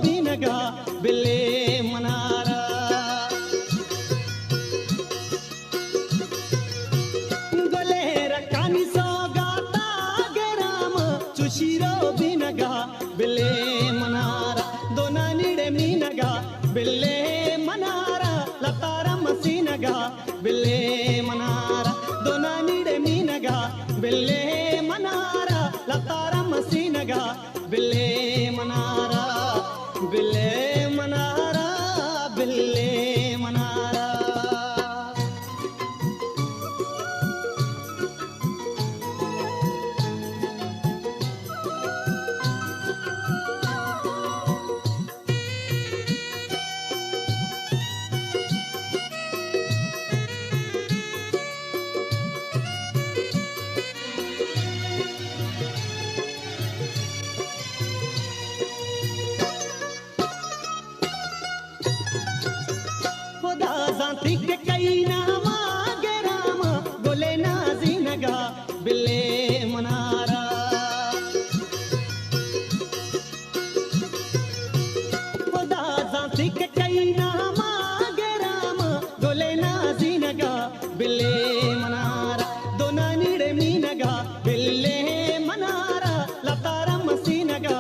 बिनगा बिल्ले मनारा गोले रकानी सोगाता गेराम चुशिरो बिनगा बिल्ले मनारा दोना निड़े मीनगा बिल्ले मनारा लतारा मसीनगा बिल्ले मनारा दोना निड़े मीनगा बिल्ले मनारा लतारा मसीनगा बिल्ले मनारा बिल्ले मनारा बिल्ले मनारा ठीक कई नामा गेराम गोले नाजीनगा बिल्ले मनारा खुदा ठीक कई नामा गेराम गोले नाजीनगा बिल्ले मनारा दोना निड़े मीनगा बिल्ले मनारा लतारा मसीनगा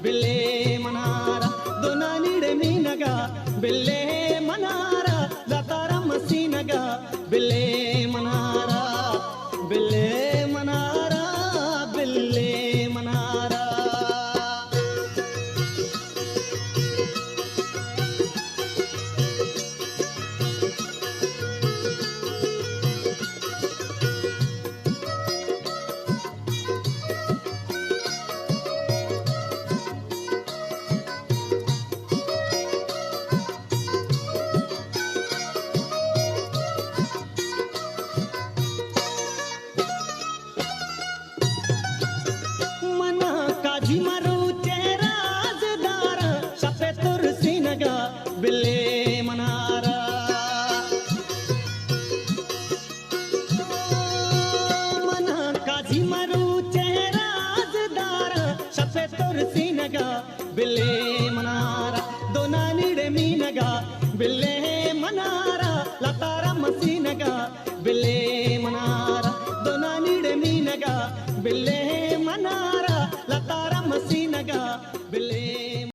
बिल्ले मनारा दोना निड़े मीनगा बिल्ले मनारा लतारा मसीनगा बिल्ले मनारा बिल्ले मनारा बिल्ले मनारा बिल्ले मनारा मना काजी मरू चेहराजदार शफे तुरसी नगा बिल्ले मनारा दोना निड़े मीनगा बिल्ले मनारा लतारा मसीनगा बिल्ले मनारा